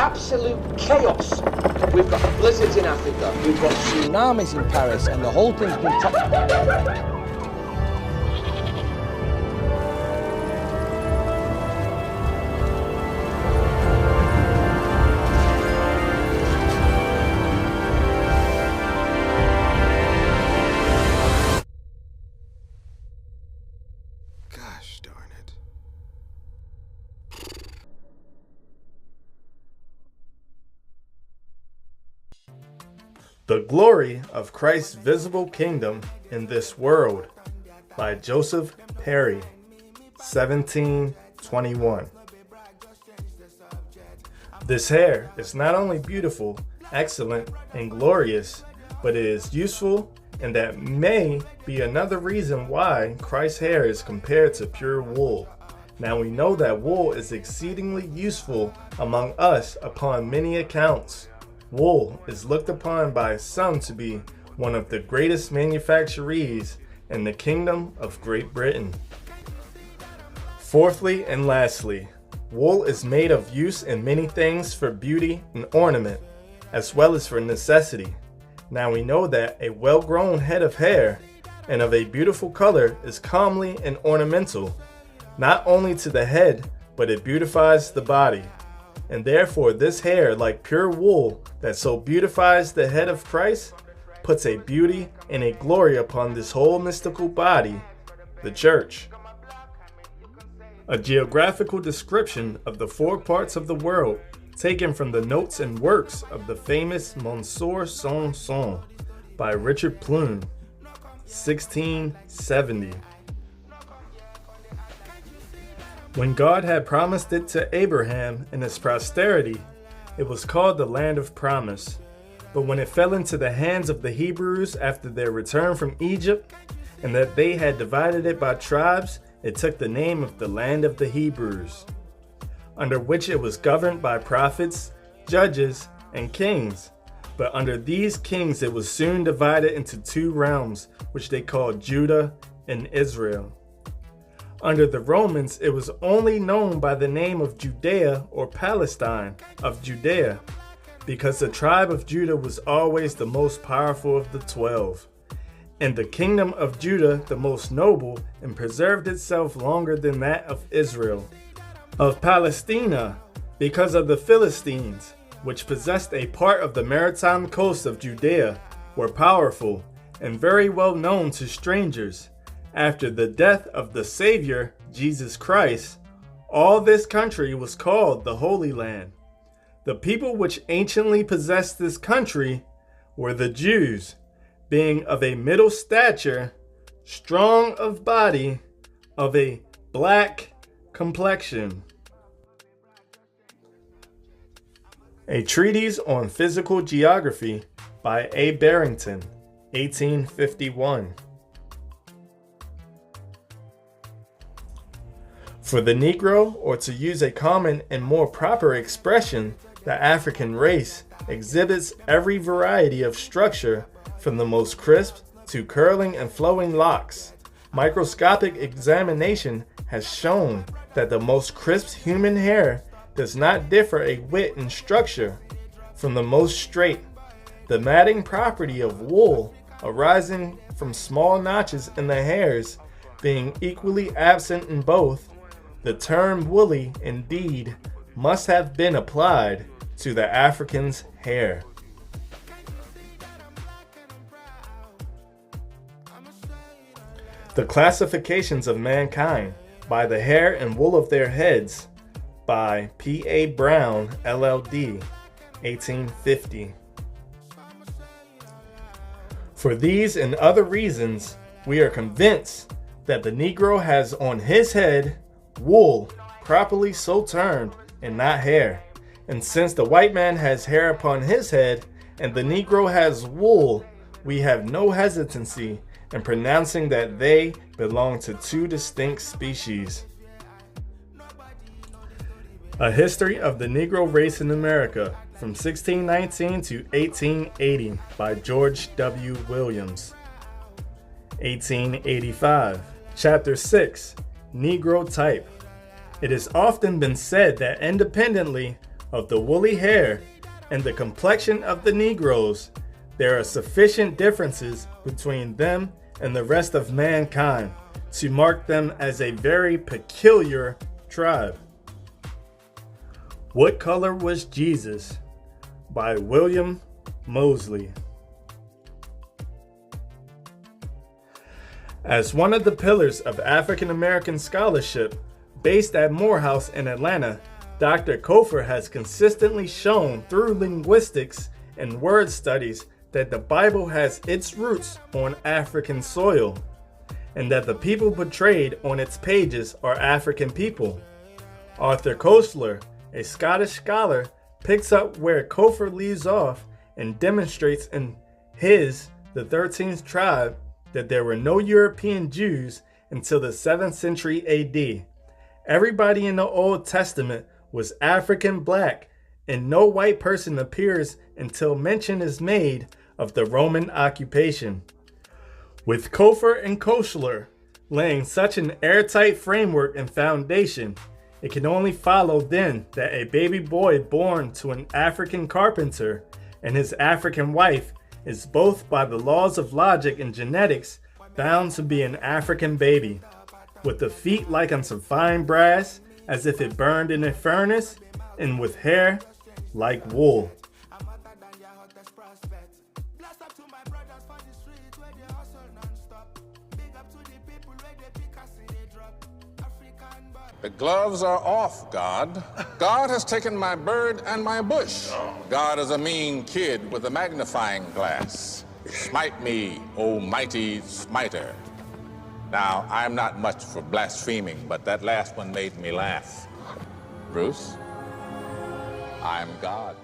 absolute chaos. We've got blizzards in Africa, we've got tsunamis in Paris, and the whole thing's been Gosh darn it. The Glory of Christ's Visible Kingdom in This World by Joseph Perry, 1721. This hair is not only beautiful, excellent, and glorious, but it is useful, and that may be another reason why Christ's hair is compared to pure wool. Now we know that wool is exceedingly useful among us upon many accounts. Wool is looked upon by some to be one of the greatest manufactories in the Kingdom of Great Britain. Fourthly and lastly, wool is made of use in many things for beauty and ornament, as well as for necessity. Now we know that a well-grown head of hair and of a beautiful color is comely and ornamental, not only to the head, but it beautifies the body. And therefore this hair, like pure wool that so beautifies the head of Christ, puts a beauty and a glory upon this whole mystical body, the church. A geographical description of the 4 parts of the world, taken from the notes and works of the famous Monsieur Sanson by Richard Plum, 1670. When God had promised it to Abraham and his posterity, it was called the land of promise. But when it fell into the hands of the Hebrews after their return from Egypt, and that they had divided it by tribes, it took the name of the land of the Hebrews, under which it was governed by prophets, judges, and kings. But under these kings it was soon divided into 2 realms, which they called Judah and Israel. Under the Romans, it was only known by the name of Judea or Palestine of Judea, because the tribe of Judah was always the most powerful of the 12, and the kingdom of Judah the most noble, and preserved itself longer than that of Israel. Of Palestina, because of the Philistines, which possessed a part of the maritime coast of Judea, were powerful and very well known to strangers. After the death of the Savior, Jesus Christ, all this country was called the Holy Land. The people which anciently possessed this country were the Jews, being of a middle stature, strong of body, of a black complexion. A Treatise on Physical Geography by A. Barington, 1851. For the Negro, or to use a common and more proper expression, the African race exhibits every variety of structure, from the most crisp to curling and flowing locks. Microscopic examination has shown that the most crisp human hair does not differ a whit in structure from the most straight. The matting property of wool, arising from small notches in the hairs, being equally absent in both, the term woolly, indeed, must have been applied to the African's hair. The Classifications of Mankind by the Hair and Wool of Their Heads by P.A. Brown, LL.D., 1850. For these and other reasons, we are convinced that the Negro has on his head wool, properly so termed, and not hair. And since the white man has hair upon his head, and the Negro has wool, we have no hesitancy in pronouncing that they belong to 2 distinct species. A History of the Negro Race in America, from 1619 to 1880, by George W. Williams. 1885. Chapter 6, Negro Type. It has often been said that independently of the woolly hair and the complexion of the Negroes, there are sufficient differences between them and the rest of mankind to mark them as a very peculiar tribe. What Color Was Jesus? By William Moseley. As one of the pillars of African American scholarship, based at Morehouse in Atlanta, Dr. Cofer has consistently shown through linguistics and word studies that the Bible has its roots on African soil, and that the people portrayed on its pages are African people. Arthur Koestler, a Scottish scholar, picks up where Cofer leaves off and demonstrates in his, the 13th tribe, that there were no European Jews until the 7th century AD. Everybody in the Old Testament was African black, and no white person appears until mention is made of the Roman occupation. With Cofer and Koestler laying such an airtight framework and foundation, it can only follow then that a baby boy born to an African carpenter and his African wife is both by the laws of logic and genetics bound to be an African baby, with the feet like unto fine brass, as if it burned in a furnace, and with hair like wool. The gloves are off, God. God has taken my bird and my bush. God is a mean kid with a magnifying glass. Smite me, O mighty smiter. Now, I'm not much for blaspheming, but that last one made me laugh. Bruce, I'm God.